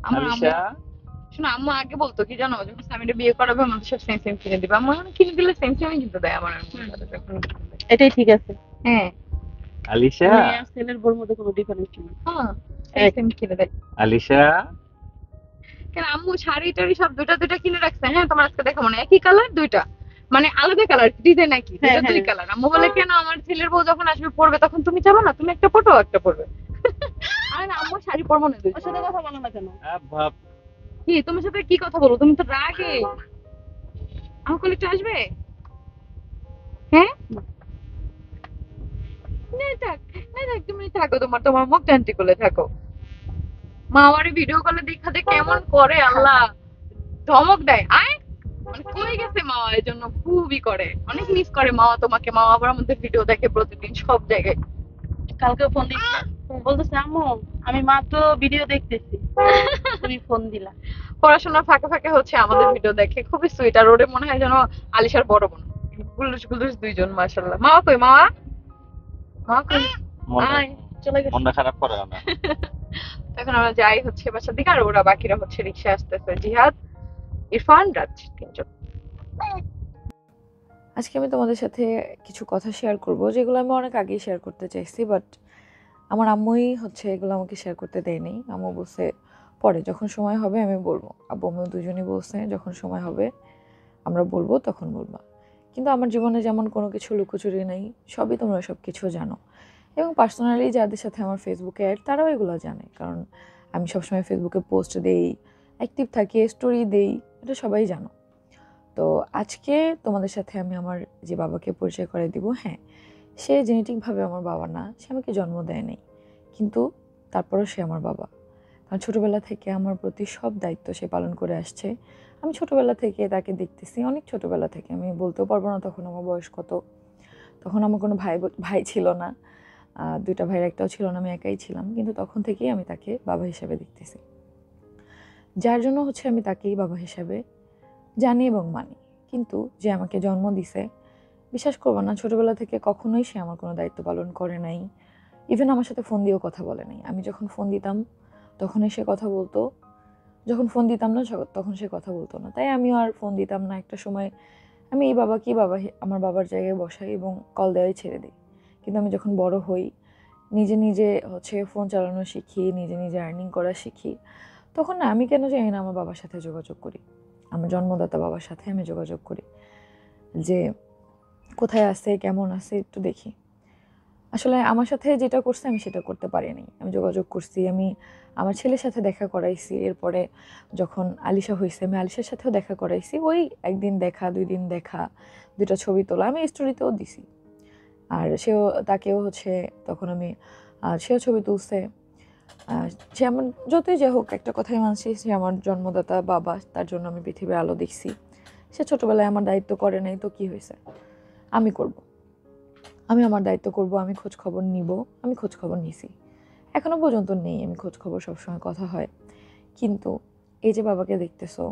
আমার আম্মু, আলিশা, শোনো, আম্মু আগে বলতো কি জানো, যখন স্বামীটা বিয়ে করাবে আমাদের সব সেম সেম কিনে দিবে। আম্মু এখন কিনে দিলে সেম সেমই কিনতে দেয় আমার আর মোর সাথে যখন। এটাই ঠিক আছে। হ্যাঁ আলিশা, মেয়ে আর ছেলের বোর মধ্যে কোনো ডিফারেন্স নেই। হ্যাঁ, সেম সেম কিনে দেয়। আলিশা, কেন আম্মু শাড়ি টাড়ি সব দুইটা দুইটা কিনে রাখছে। হ্যাঁ, তোমার আজকে দেখো, মানে একই কালার দুইটা, মানে আলাদা কালার, ডিজাইন একই, দুইটা হ্যাঁ, দুই হ্যাঁ। কালার। আম্মু বলে কেন আমার ছেলের বউ যখন আসবে পরবে তখন তুমি যাবে না, তুমি একটা পরো একটা পরবে। আর আম্মু শাড়ি পরবো না ওর দুইটা। সাথে কথা বলো না কেন? ভাব কি তোমার সাথে কি কথা বলো, তুমি তো রাগে। আমার কোলে একটু আসবে? হ্যাঁ, না থাক, না থাক, তুমি থাকো, তোমার তোমার মুখ টানটি কোলে থাকো। মা আমারে ভিডিও কলে দেখাতে কেমন করে আল্লাহ, ধমক দেয়, আয় মানে কই গেছে মা, এর জন্য খুবই করে, অনেক মিস করে মা তোমাকে। মা আবার আমাদের ভিডিও দেখে প্রতিদিন সব জায়গায়। কালকে ফোন দিচ্ছি, বলতেছে আম্মু আমি মাত্র ভিডিও দেখতেছি, তুমি ফোন দিলা। পড়াশোনার ফাঁকে ফাঁকে হচ্ছে আমাদের ভিডিও দেখে, খুবই সুইট। আর ওরে মনে হয় যেন আলিশার বড় বোন। গুলুস গুলুস দুইজন, মাশাআল্লাহ। মা কই, মা মা কই? আয়, চলে গেছে। মনটা খারাপ করে না। এখন আমরা যাই হচ্ছে বাসার দিকে, আর ওরা বাকিরা হচ্ছে রিক্সায় আসতেছে, জিহাদ, ইরফান, রাজ, তিনজন। আজকে আমি তোমাদের সাথে কিছু কথা শেয়ার করব, যেগুলো আমি অনেক আগেই শেয়ার করতে চাইছি, বাট আমার আম্মুই হচ্ছে এগুলো আমাকে শেয়ার করতে দেয়নি। আম্মু বলছে পরে যখন সময় হবে আমি বলবো, আব্বু আম্মু দুজনই বলছে যখন সময় হবে আমরা বলবো, তখন বলবা। কিন্তু আমার জীবনে যেমন কোনো কিছু লুকোচুরি নেই, সবই তোমরা সব কিছু জানো। এবং পার্সোনালি যাদের সাথে আমার ফেসবুকে অ্যাড, তারাও এগুলো জানে, কারণ আমি সবসময় ফেসবুকে পোস্ট দেই, অ্যাক্টিভ থাকি, স্টোরি দেই, এটা সবাই জানো। তো আজকে তোমাদের সাথে আমি আমার যে বাবাকে পরিচয় করে দিব। হ্যাঁ, সে জেনেটিকভাবে আমার বাবা না, সে আমাকে জন্ম দেয় নাই, কিন্তু তারপরও সে আমার বাবা। কারণ ছোটোবেলা থেকে আমার প্রতি সব দায়িত্ব সে পালন করে আসছে। আমি ছোটোবেলা থেকে তাকে দেখতেছি, অনেক ছোটোবেলা থেকে, আমি বলতেও পারবো না তখন আমার বয়স কত। তখন আমার কোনো ভাই ছিল না, দুইটা ভাইয়ের একটাও ছিল না, আমি একাই ছিলাম। কিন্তু তখন থেকেই আমি তাকে বাবা হিসাবে দেখতেছি, যার জন্য হচ্ছে আমি তাকেই বাবা হিসাবে জানি এবং মানি। কিন্তু যে আমাকে জন্ম দিছে, বিশ্বাস করবো না, ছোটোবেলা থেকে কখনোই সে আমার কোনো দায়িত্ব পালন করে নাই। ইভেন আমার সাথে ফোন দিয়েও কথা বলে নাই। আমি যখন ফোন দিতাম তখনই সে কথা বলতো, যখন ফোন দিতাম না তখন সে কথা বলতো না। তাই আমিও আর ফোন দিতাম না। একটা সময় আমি এই আমার বাবার জায়গায় বসাই এবং কল দেওয়াই ছেড়ে দিই। কিন্তু আমি যখন বড় হই, নিজে নিজে হচ্ছে ফোন চালানো শিখি, নিজে নিজে আর্নিং করা শিখি, তখন না আমি কেন জানি না আমার বাবার সাথে যোগাযোগ করি, আমার জন্মদাতা বাবার সাথে আমি যোগাযোগ করি, যে কোথায় আছে, কেমন আছে একটু দেখি। আসলে আমার সাথে যেটা করছে আমি সেটা করতে পারিনি। আমি যোগাযোগ করছি, আমি আমার ছেলের সাথে দেখা করাইছি। এরপরে যখন আলিশা হইছে আমি আলিশার সাথেও দেখা করাইছি। ওই ১ দিন দেখা, ২ দিন দেখা, ২ টা ছবি তোলা আমি স্টোরিতেও দিছি। আর তাকেও হচ্ছে তখন আমি সেও ছবি তুলছে। সে আমার যতই যাই হোক একটা কথাই মানছি, সে আমার জন্মদাতা বাবা, তার জন্য আমি পৃথিবীর আলো দেখছি। সে ছোটবেলায় আমার দায়িত্ব করে নাই তো কি হয়েছে, আমি করব, আমি আমার দায়িত্ব করব, আমি খোঁজ খবর নিব, আমি খোঁজ খবর নিছি, এখনো পর্যন্ত নেই, আমি খোঁজ খবর সবসময় কথা হয়। কিন্তু এই যে বাবাকে দেখতেছো,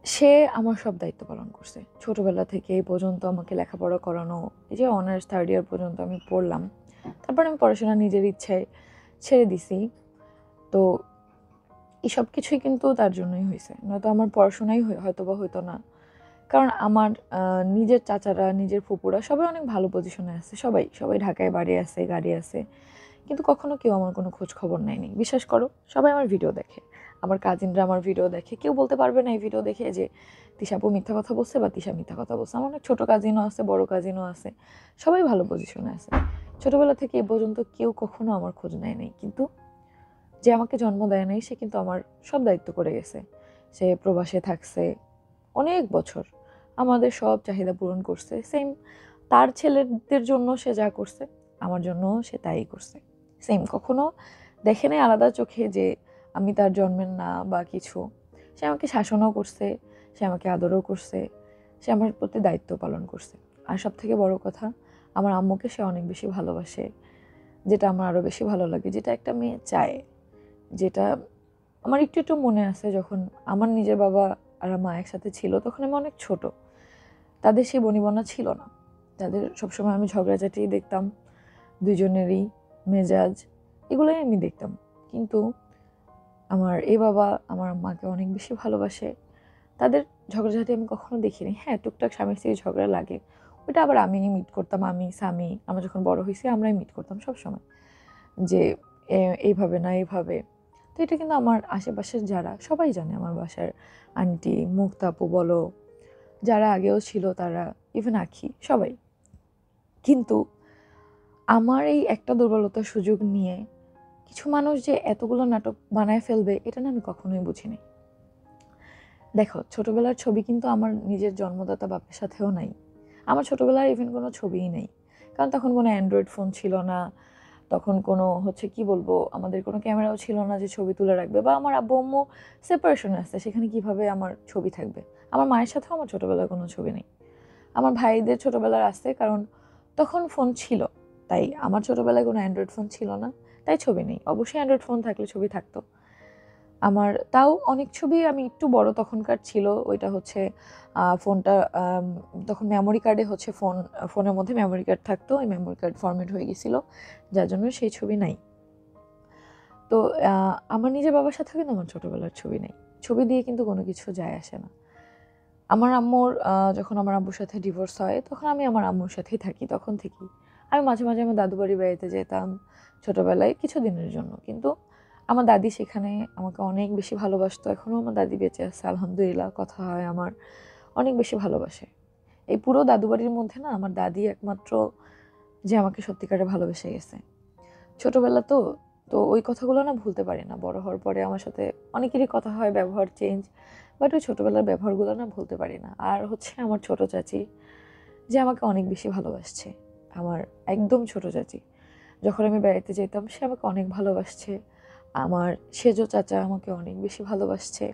সে আমার সব দায়িত্ব পালন করছে ছোটবেলা থেকে এই পর্যন্ত, আমাকে লেখাপড়া করানো, এই যে অনার্স 3rd ইয়ার পর্যন্ত আমি পড়লাম, তারপর আমি পড়াশোনা নিজের ইচ্ছায় ছেড়ে দিছি। তো এই সব কিছুই কিন্তু তার জন্যই হয়েছে, নয়তো আমার পড়াশোনাই হয়তো বা হইতো না। কারণ আমার নিজের চাচারা, নিজের ফুপুরা সবাই অনেক ভালো পজিশনে আছে, সবাই সবাই ঢাকায় বাড়ি আছে, গাড়ি আছে, কিন্তু কখনো কেউ আমার কোনো খোঁজ খবর নেয়নি। বিশ্বাস করো, সবাই আমার ভিডিও দেখে, আমার কাজিনরা আমার ভিডিও দেখে, কেউ বলতে পারবে না এই ভিডিও দেখে যে তিশাপু মিথ্যা কথা বলছে বা তিশা মিথ্যা কথা বলছে। আমার অনেক ছোটো কাজিনও আছে, বড় কাজিনও আছে, সবাই ভালো পজিশনে আছে। ছোটোবেলা থেকে এ পর্যন্ত কেউ কখনো আমার খোঁজ নেয় নাই, কিন্তু যে আমাকে জন্ম দেয় নাই সে কিন্তু আমার সব দায়িত্ব করে গেছে। সে প্রবাসে থাকছে অনেক বছর, আমাদের সব চাহিদা পূরণ করছে। সেম তার ছেলেদের জন্য সে যা করছে, আমার জন্য সে তাই করছে। সেম, কখনো দেখে নাই আলাদা চোখে যে আমি তার জন্মের না বা কিছু। সে আমাকে শাসনও করছে, সে আমাকে আদরও করছে, সে আমার প্রতি দায়িত্ব পালন করছে। আর সব থেকে বড় কথা, আমার আম্মুকে সে অনেক বেশি ভালোবাসে, যেটা আমার আরও বেশি ভালো লাগে, যেটা একটা মেয়ে চায়। যেটা আমার একটু একটু মনে আছে, যখন আমার নিজের বাবা আর মা একসাথে ছিল তখন আমি অনেক ছোট, তাদের সেই বনিবনা ছিল না, তাদের সবসময় আমি ঝগড়াঝাটি দেখতাম, দুজনেরই মেজাজ, এগুলোই আমি দেখতাম। কিন্তু আমার এই বাবা আমার মাকে অনেক বেশি ভালোবাসে, তাদের ঝগড়াঝাটি আমি কখনো দেখিনি। হ্যাঁ, টুকটাক স্বামী স্ত্রীর ঝগড়া লাগে, ওইটা আবার আমি মিট করতাম, আমি স্বামী আমরা যখন বড় হয়েছি আমরাই মিট করতাম সবসময়, যে এইভাবে না এইভাবে। তো এটা কিন্তু আমার আশেপাশের যারা সবাই জানে, আমার বাসার আন্টি, মুক্তাপু বলো, যারা আগেও ছিল তারা, ইভেন আখি, সবাই। কিন্তু আমার এই একটা দুর্বলতার সুযোগ নিয়ে কিছু মানুষ যে এতগুলো নাটক বানায় ফেলবে, এটা না আমি কখনোই বুঝিনি। দেখো, ছোটবেলার ছবি কিন্তু আমার নিজের জন্মদাতা বাপের সাথেও নাই, আমার ছোটবেলার ইভেন কোনো ছবিই নেই, কারণ তখন কোনো অ্যান্ড্রয়েড ফোন ছিল না, তখন কোনো হচ্ছে কি বলবো, আমাদের কোনো ক্যামেরাও ছিল না যে ছবি তুলে রাখবে, বা আমার আব্বু আম্মু সেপারেশনে আসছে, সেখানে কিভাবে আমার ছবি থাকবে। আমার মায়ের সাথেও আমার ছোটবেলার কোনো ছবি নেই। আমার ভাইদের ছোটবেলার আছে, কারণ তখন ফোন ছিল, তাই আমার ছোটবেলায় কোনো অ্যান্ড্রয়েড ফোন ছিল না, তাই ছবি নেই। অবশ্যই অ্যান্ড্রয়েড ফোন থাকলে ছবি থাকতো আমার। তাও অনেক ছবি আমি একটু বড় তখনকার ছিল, ওইটা হচ্ছে ফোনটা তখন মেমোরি কার্ডে হচ্ছে ফোনের মধ্যে মেমোরি কার্ড থাকতো, ওই মেমোরি কার্ড ফরম্যাট হয়ে গেছিল, যার জন্য সেই ছবি নাই। তো আমার নিজের বাবার সাথে কিন্তু আমার ছোটবেলার ছবি নেই। ছবি দিয়ে কিন্তু কোনো কিছু যায় আসে না। আমার আম্মুর যখন আমার আব্বুর সাথে ডিভোর্স হয় তখন আমি আমার আম্মুর সাথেই থাকি, তখন থেকেই আমি মাঝে মাঝে আমার দাদু বাড়ি বেড়াতে যেতাম ছোটবেলায় কিছু দিনের জন্য। কিন্তু আমার দাদি সেখানে আমাকে অনেক বেশি ভালোবাসতো, এখনও আমার দাদি বেঁচে আছে আলহামদুলিল্লাহ, কথা হয় আমার, অনেক বেশি ভালোবাসে। এই পুরো দাদু বাড়ির মধ্যে না আমার দাদি একমাত্র যে আমাকে সত্যিকারে ভালোবেসে গেছে। ছোটবেলা তো, তো ওই কথাগুলো না ভুলতে পারি না। বড় হওয়ার পরে আমার সাথে অনেকেরই কথা হয়, ব্যবহার চেঞ্জ, বাট ওই ছোটবেলার ব্যবহারগুলো না ভুলতে পারি না। আর হচ্ছে আমার ছোট চাচি, যে আমাকে অনেক বেশি ভালোবাসছে, আমার একদম ছোট চাচি, যখন আমি বেড়াতে যেতাম সে আমাকে অনেক ভালোবাসছে। আমার সেজো চাচা আমাকে অনেক বেশি ভালোবাসছে,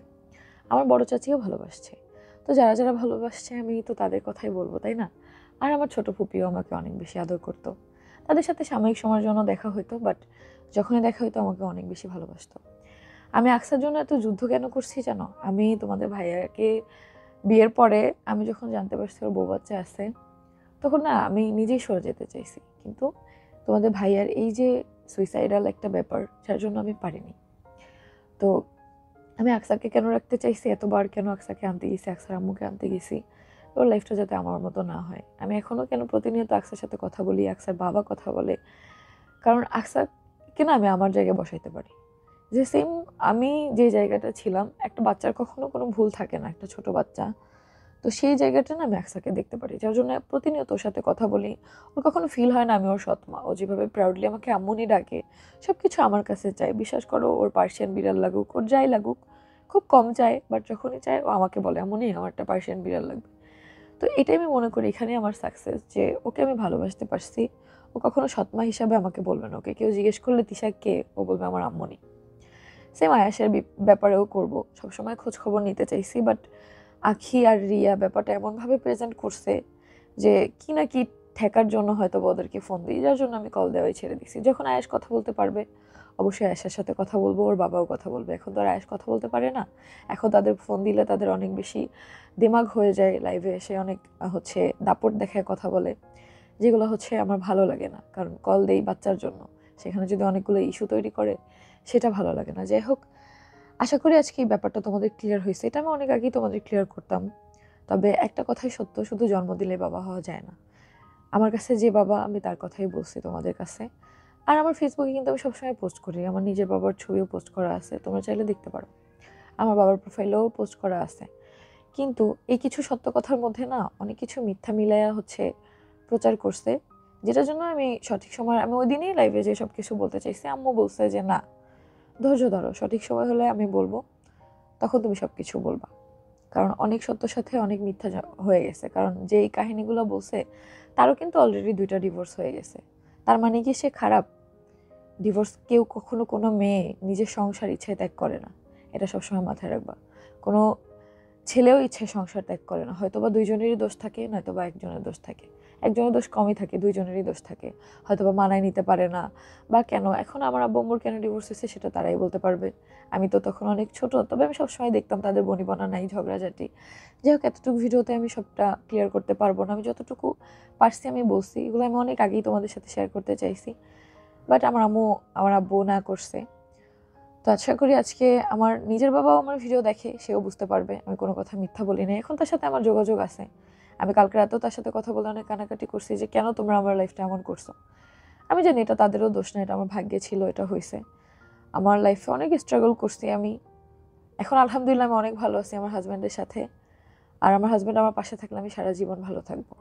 আমার বড় চাচিও ভালোবাসছে। তো যারা যারা ভালোবাসছে আমি তো তাদের কথাই বলবো, তাই না? আর আমার ছোট ফুপিও আমাকে অনেক বেশি আদর করতো, তাদের সাথে সাময়িক সময়ের জন্য দেখা হইতো, বাট যখনই দেখা হইতো আমাকে অনেক বেশি ভালোবাসতো। আমি আকসার জন্য এত যুদ্ধ কেন করছি জানো? আমি তোমাদের ভাইয়াকে বিয়ের পরে আমি যখন জানতে পারছি ওর বউ বাচ্চা আছে, তখন না আমি নিজেই সরে যেতে চাইছি, কিন্তু তোমাদের ভাইয়ার এই যে সুইসাইডাল একটা ব্যাপার, যার জন্য আমি পারিনি। তো আমি আকসাকে কেন রাখতে চাইছি, এতবার কেন আকসাকে আনতে গেছি, আকসার আম্মুকে আনতে গেছি, ওর লাইফটা যাতে আমার মতো না হয়। আমি এখনও কেন প্রতিনিয়ত আকসার সাথে কথা বলি, আকসার বাবা কথা বলে, কারণ আকসাকে না আমি আমার জায়গায় বসাইতে পারি, যে সেম আমি যে জায়গাটা ছিলাম, একটা বাচ্চার কখনো কোনো ভুল থাকে না, একটা ছোট বাচ্চা। তো তো সেই জায়গাটা না আমি আকসাকে দেখতে পারি, যার জন্য প্রতিনিয়ত ওর সাথে কথা বলি। ওর কখনো ফিল হয় না আমি ওর সৎমা। ও যেভাবে প্রাউডলি আমাকে আম্মুনি ডাকে, সব কিছু আমার কাছে চায়। বিশ্বাস করো, ওর পার্সিয়ান বিড়াল লাগুক, ওর যাই লাগুক, খুব কম চায়, বাট যখনই চায় ও আমাকে বলে আম্মুনি আমার একটা পার্সিয়ান বিড়াল লাগবে। তো এটাই আমি মনে করি এখানে আমার সাকসেস, যে ওকে আমি ভালোবাসতে পারছি। ও কখনো সৎমা হিসাবে আমাকে বলবে না। ওকে কেউ জিজ্ঞেস করলে তিশা কে, ও বলবে আমার আম্মুনি। সেম আয়াসের ব্যাপারেও করবো, সবসময় খোঁজ খবর নিতে চাইছি, বাট আখি আর রিয়া ব্যাপারটা এমনভাবে প্রেজেন্ট করছে যে কি না কি ঠেকার জন্য হয়তো ওদেরকে ফোন দিই, যার জন্য আমি কল দেওয়াই ছেড়ে দিছি। যখন আয়াস কথা বলতে পারবে অবশ্যই আয়াসের সাথে কথা বলবো, ওর বাবাও কথা বলবে। এখন তো আর আয়াস কথা বলতে পারে না। এখন তাদের ফোন দিলে তাদের অনেক বেশি দিমাগ হয়ে যায়, লাইভে এসে অনেক হচ্ছে দাপট দেখায় কথা বলে, যেগুলো হচ্ছে আমার ভালো লাগে না। কারণ কল দেই বাচ্চার জন্য, সেখানে যদি অনেকগুলো ইস্যু তৈরি করে সেটা ভালো লাগে না। যাই হোক, আশা করি আজকে এই ব্যাপারটা তোমাদের ক্লিয়ার হয়েছে। এটা আমি অনেক আগেই তোমাদের ক্লিয়ার করতাম, তবে একটা কথাই সত্য, শুধু জন্ম দিলে বাবা হওয়া যায় না। আমার কাছে যে বাবা, আমি তার কথাই বলছি তোমাদের কাছে। আর আমার ফেসবুকে কিন্তু আমি সবসময় পোস্ট করি, আমার নিজের বাবার ছবিও পোস্ট করা আছে, তোমরা চাইলে দেখতে পারো। আমার বাবার প্রোফাইলেও পোস্ট করা আছে। কিন্তু এই কিছু সত্য কথার মধ্যে না অনেক কিছু মিথ্যা মিলাইয়া হচ্ছে প্রচার করছে, যেটার জন্য আমি সঠিক সময়, আমি ওই দিনই লাইভে যে সব কিছু বলতে চাইছি, আম্মু বলছে যে না, ধৈর্য ধরো, সঠিক সময় হলে আমি বলবো, তখন তুমি সব কিছু বলবা। কারণ অনেক সত্যর সাথে অনেক মিথ্যা হয়ে গেছে। কারণ যে এই কাহিনীগুলো বলছে তারও কিন্তু অলরেডি 2টা ডিভোর্স হয়ে গেছে। তার মানে কি সে খারাপ? ডিভোর্স, কেউ কখনো কোনো মেয়ে নিজের সংসার ইচ্ছায় ত্যাগ করে না, এটা সবসময় মাথায় রাখবা। কোনো ছেলেও ইচ্ছে সংসার ত্যাগ করে না। হয়তোবা দুইজনেরই দোষ থাকে, নয়তোবা একজনের দোষ থাকে। একজনের দোষ কমই থাকে, দুইজনেরই দোষ থাকে। হয়তোবা মানায় নিতে পারে না, বা কেন এখন আমার আব্বু আম্মুর কেন ডিভোর্স হয়েছে সেটা তারাই বলতে পারবে। আমি তো তখন অনেক ছোট, তবে আমি সবসময় দেখতাম তাদের বনিবনা নাই, ঝগড়াঝাটি। যাই হোক, এতটুকু ভিডিওতে আমি সবটা ক্লিয়ার করতে পারবো না। আমি যতটুকু পারছি আমি বলছি, এগুলো আমি অনেক আগেই তোমাদের সাথে শেয়ার করতে চাইছি, বাট আমার আম্মু আমার আব্বু না করছে। তো আশা করি আজকে আমার নিজের বাবাও আমার ভিডিও দেখে, সেও বুঝতে পারবে আমি কোনো কথা মিথ্যা বলি না। এখন তার সাথে আমার যোগাযোগ আছে। আমি কালকে রাতেও তার সাথে কথা বলে অনেক কানাকাটি করছি যে কেন তোমরা আমার লাইফটা এমন করছো। আমি জানি এটা তাদেরও দোষ না, এটা আমার ভাগ্যে ছিল, এটা হয়েছে। আমার লাইফে অনেক স্ট্রাগল করছি আমি। এখন আলহামদুলিল্লাহ আমি অনেক ভালো আছি আমার হাজব্যান্ডের সাথে। আর আমার হাজব্যান্ড আমার পাশে থাকলে আমি সারা জীবন ভালো থাকবো।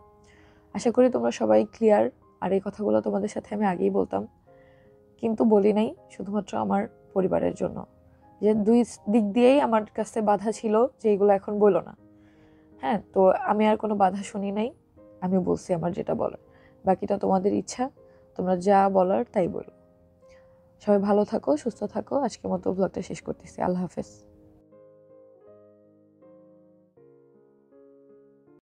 আশা করি তোমরা সবাই ক্লিয়ার। আর এই কথাগুলো তোমাদের সাথে আমি আগেই বলতাম, কিন্তু বলি নাই শুধুমাত্র আমার পরিবারের জন্য, যে দুই দিক দিয়েই আমার কাছে বাধা ছিল যে এগুলো এখন বলো না। হ্যাঁ, তো আমি আর কোনো বাধা শুনি নাই, আমি বলছি আমার যেটা বলার। বাকিটা তোমাদের ইচ্ছা, তোমরা যা বলার তাই বলো। সবাই ভালো থাকো, সুস্থ থাকো। আজকের মতো ব্লগটা শেষ করতেছি। আল্লাহ হাফেজ।